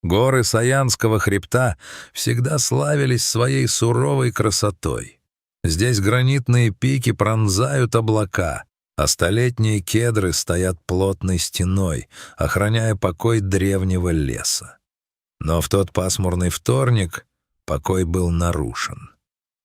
Горы Саянского хребта всегда славились своей суровой красотой. Здесь гранитные пики пронзают облака, а столетние кедры стоят плотной стеной, охраняя покой древнего леса. Но в тот пасмурный вторник покой был нарушен.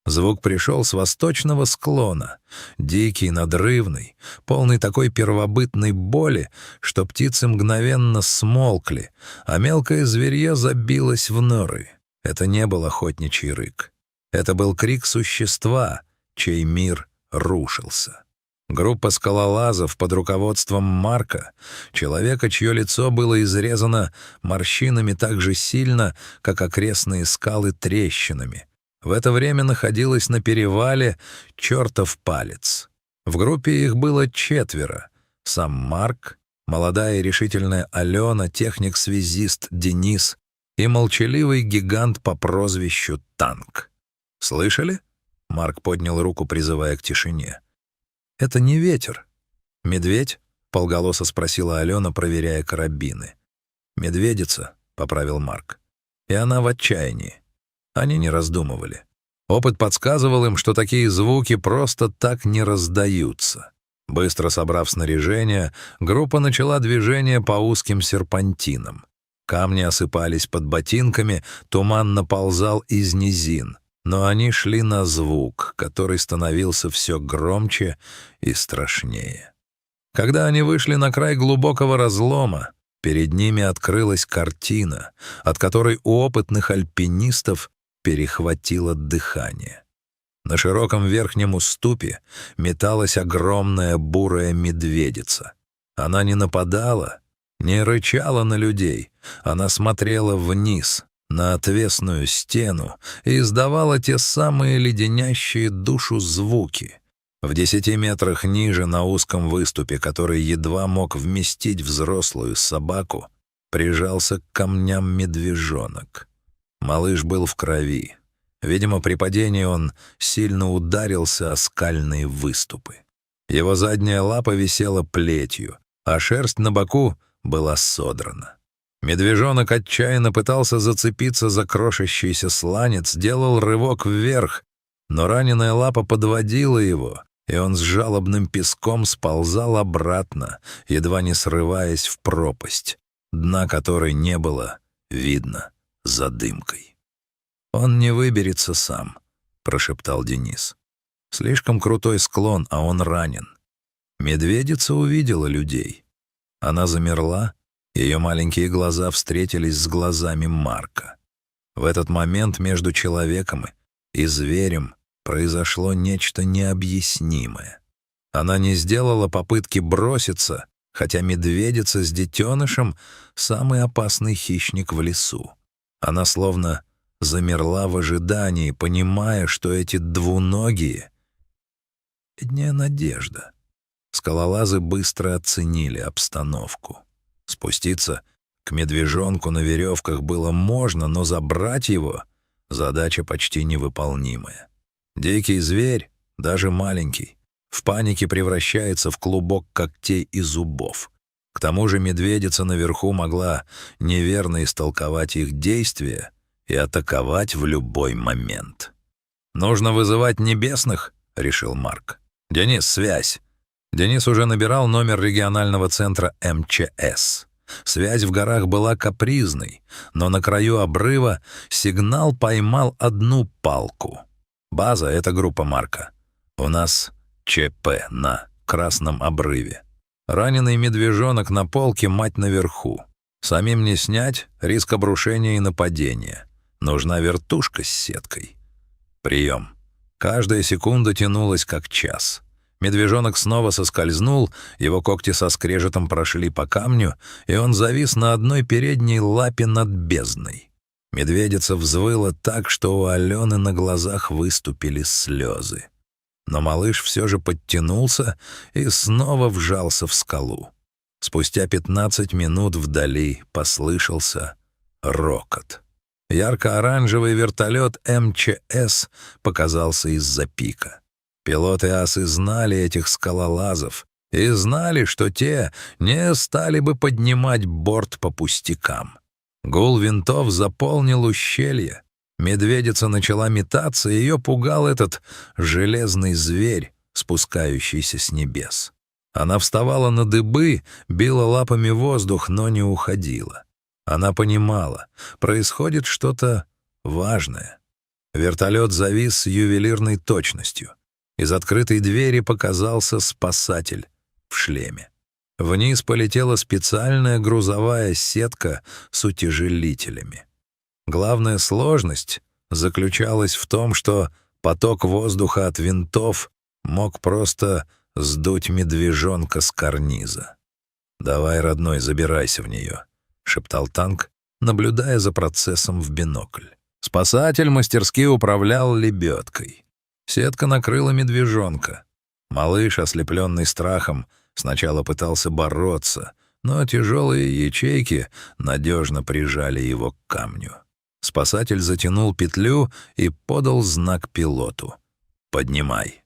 Звук пришел с восточного склона, дикий, надрывный, полный такой первобытной боли, что птицы мгновенно смолкли, а мелкое зверье забилось в норы. Это не был охотничий рык. Это был крик существа, чей мир рушился. Группа скалолазов под руководством Марка, человека, чье лицо было изрезано морщинами так же сильно, как окрестные скалы трещинами, в это время находилась на перевале чертов палец. В группе их было 4. Сам Марк, молодая и решительная Алена, техник-связист Денис и молчаливый гигант по прозвищу Танк. «Слышали?» — Марк поднял руку, призывая к тишине. «Это не ветер. Медведь?» — полголоса спросила Алена, проверяя карабины. «Медведица», — поправил Марк. «И она в отчаянии». Они не раздумывали. Опыт подсказывал им, что такие звуки просто так не раздаются. Быстро собрав снаряжение, группа начала движение по узким серпантинам. Камни осыпались под ботинками, туман наползал из низин, но они шли на звук, который становился все громче и страшнее. Когда они вышли на край глубокого разлома, перед ними открылась картина, от которой у опытных альпинистов перехватило дыхание. На широком верхнем уступе металась огромная бурая медведица. Она не нападала, не рычала на людей, она смотрела вниз, на отвесную стену, и издавала те самые леденящие душу звуки. В 10 метрах ниже, на узком выступе, который едва мог вместить взрослую собаку, прижался к камням медвежонок. Малыш был в крови. Видимо, при падении он сильно ударился о скальные выступы. Его задняя лапа висела плетью, а шерсть на боку была содрана. Медвежонок отчаянно пытался зацепиться за крошащийся сланец, делал рывок вверх, но раненая лапа подводила его, и он с жалобным песком сползал обратно, едва не срываясь в пропасть, дна которой не было видно за дымкой. «Он не выберется сам», — прошептал Денис. «Слишком крутой склон, а он ранен». Медведица увидела людей. Она замерла, ее маленькие глаза встретились с глазами Марка. В этот момент между человеком и зверем произошло нечто необъяснимое. Она не сделала попытки броситься, хотя медведица с детенышем — самый опасный хищник в лесу. Она словно замерла в ожидании, понимая, что эти двуногие — бедная надежда. Скалолазы быстро оценили обстановку. Спуститься к медвежонку на веревках было можно, но забрать его — задача почти невыполнимая. Дикий зверь, даже маленький, в панике превращается в клубок когтей и зубов. К тому же медведица наверху могла неверно истолковать их действия и атаковать в любой момент. «Нужно вызывать небесных», — решил Марк. «Денис, связь». Денис уже набирал номер регионального центра МЧС. Связь в горах была капризной, но на краю обрыва сигнал поймал одну палку. «База — это группа Марка. У нас ЧП на Красном обрыве. Раненый медвежонок на полке, мать наверху. Самим не снять, риск обрушения и нападения. Нужна вертушка с сеткой. Прием». Каждая секунда тянулась как час. Медвежонок снова соскользнул, его когти со скрежетом прошли по камню, и он завис на одной передней лапе над бездной. Медведица взвыла так, что у Алены на глазах выступили слезы. Но малыш все же подтянулся и снова вжался в скалу. Спустя 15 минут вдали послышался рокот. Ярко-оранжевый вертолет МЧС показался из-за пика. Пилоты-асы знали этих скалолазов и знали, что те не стали бы поднимать борт по пустякам. Гул винтов заполнил ущелье. Медведица начала метаться, и ее пугал этот железный зверь, спускающийся с небес. Она вставала на дыбы, била лапами воздух, но не уходила. Она понимала, происходит что-то важное. Вертолет завис с ювелирной точностью. Из открытой двери показался спасатель в шлеме. Вниз полетела специальная грузовая сетка с утяжелителями. Главная сложность заключалась в том, что поток воздуха от винтов мог просто сдуть медвежонка с карниза. «Давай, родной, забирайся в нее», — шептал танк, наблюдая за процессом в бинокль. Спасатель мастерски управлял лебедкой. Сетка накрыла медвежонка. Малыш, ослепленный страхом, сначала пытался бороться, но тяжелые ячейки надежно прижали его к камню. Спасатель затянул петлю и подал знак пилоту. «Поднимай».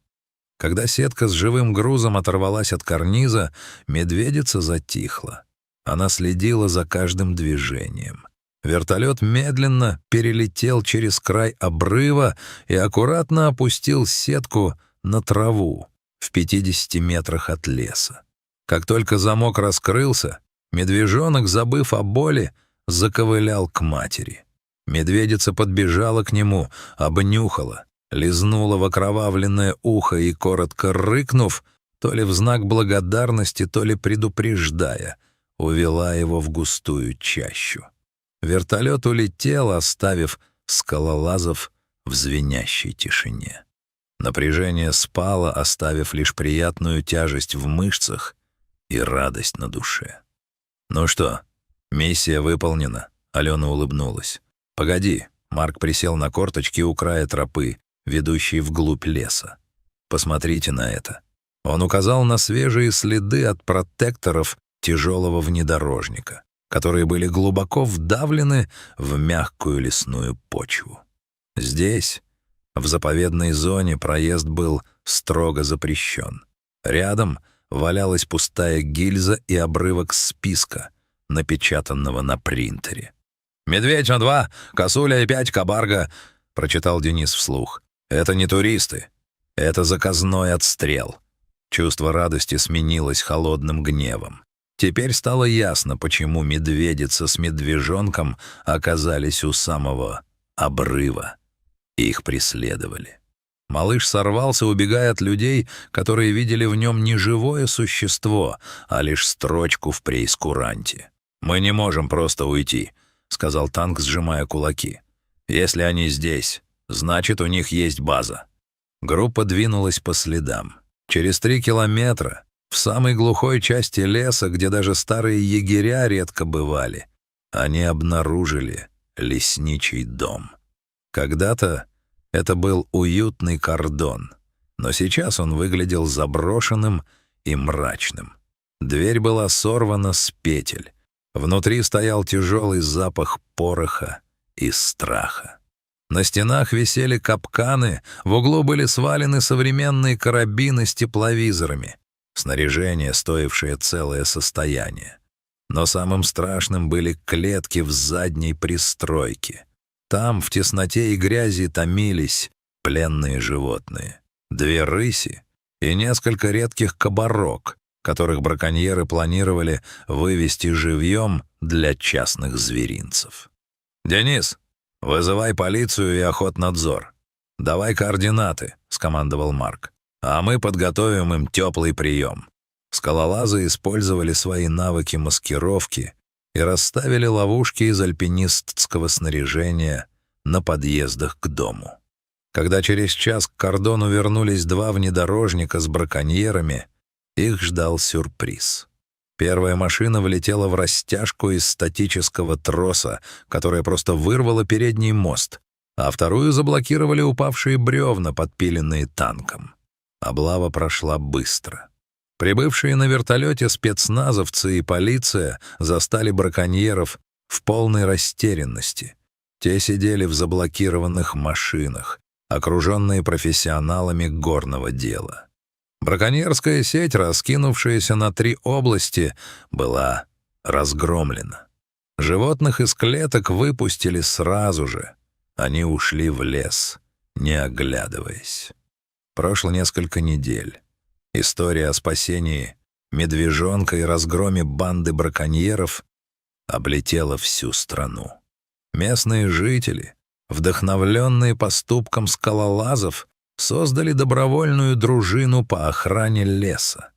Когда сетка с живым грузом оторвалась от карниза, медведица затихла. Она следила за каждым движением. Вертолет медленно перелетел через край обрыва и аккуратно опустил сетку на траву в 50 метрах от леса. Как только замок раскрылся, медвежонок, забыв о боли, заковылял к матери. Медведица подбежала к нему, обнюхала, лизнула в окровавленное ухо и, коротко рыкнув, то ли в знак благодарности, то ли предупреждая, увела его в густую чащу. Вертолет улетел, оставив скалолазов в звенящей тишине. Напряжение спало, оставив лишь приятную тяжесть в мышцах и радость на душе. «Ну что, миссия выполнена», — Алена улыбнулась. «Погоди», — Марк присел на корточки у края тропы, ведущей вглубь леса. «Посмотрите на это». Он указал на свежие следы от протекторов тяжелого внедорожника, которые были глубоко вдавлены в мягкую лесную почву. Здесь, в заповедной зоне, проезд был строго запрещен. Рядом валялась пустая гильза и обрывок списка, напечатанного на принтере. «Медведь на 2, косуля и 5, кабарга», — прочитал Денис вслух. «Это не туристы. Это заказной отстрел». Чувство радости сменилось холодным гневом. Теперь стало ясно, почему медведица с медвежонком оказались у самого обрыва. Их преследовали. Малыш сорвался, убегая от людей, которые видели в нем не живое существо, а лишь строчку в преискуранте. «Мы не можем просто уйти», — сказал танк, сжимая кулаки. «Если они здесь, значит, у них есть база». Группа двинулась по следам. Через 3 километра, в самой глухой части леса, где даже старые егеря редко бывали, они обнаружили лесничий дом. Когда-то это был уютный кордон, но сейчас он выглядел заброшенным и мрачным. Дверь была сорвана с петель. Внутри стоял тяжелый запах пороха и страха. На стенах висели капканы, в углу были свалены современные карабины с тепловизорами, снаряжение, стоившее целое состояние. Но самым страшным были клетки в задней пристройке. Там, в тесноте и грязи, томились пленные животные. 2 рыси и несколько редких кабарок, которых браконьеры планировали вывести живьем для частных зверинцев. «Денис, вызывай полицию и охотнадзор. Давай координаты», — скомандовал Марк. «А мы подготовим им теплый прием». Скалолазы использовали свои навыки маскировки и расставили ловушки из альпинистского снаряжения на подъездах к дому. Когда через час к кордону вернулись 2 внедорожника с браконьерами, их ждал сюрприз. Первая машина влетела в растяжку из статического троса, которая просто вырвала передний мост, а вторую заблокировали упавшие бревна, подпиленные танком. Облава прошла быстро. Прибывшие на вертолете спецназовцы и полиция застали браконьеров в полной растерянности. Те сидели в заблокированных машинах, окруженные профессионалами горного дела. Браконьерская сеть, раскинувшаяся на 3 области, была разгромлена. Животных из клеток выпустили сразу же. Они ушли в лес, не оглядываясь. Прошло несколько недель. История о спасении медвежонка и разгроме банды браконьеров облетела всю страну. Местные жители, вдохновленные поступком скалолазов, создали добровольную дружину по охране леса.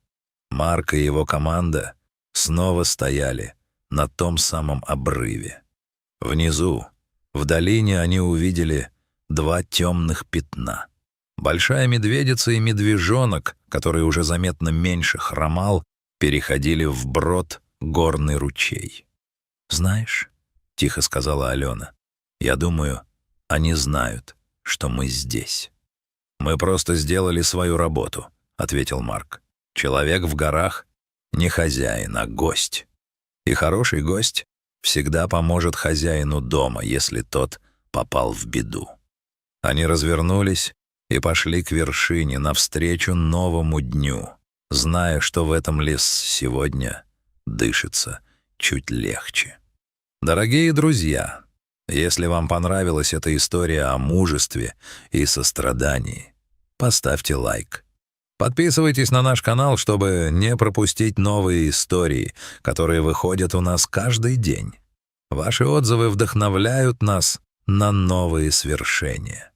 Марк и его команда снова стояли на том самом обрыве. Внизу, в долине, они увидели 2 темных пятна. Большая медведица и медвежонок, который уже заметно меньше хромал, переходили вброд горный ручей. «Знаешь», — тихо сказала Алена, — «я думаю, они знают, что мы здесь». «Мы просто сделали свою работу», — ответил Марк. «Человек в горах — не хозяин, а гость. И хороший гость всегда поможет хозяину дома, если тот попал в беду». Они развернулись и пошли к вершине навстречу новому дню, зная, что в этом лес сегодня дышится чуть легче. Дорогие друзья, если вам понравилась эта история о мужестве и сострадании, поставьте лайк. Подписывайтесь на наш канал, чтобы не пропустить новые истории, которые выходят у нас каждый день. Ваши отзывы вдохновляют нас на новые свершения.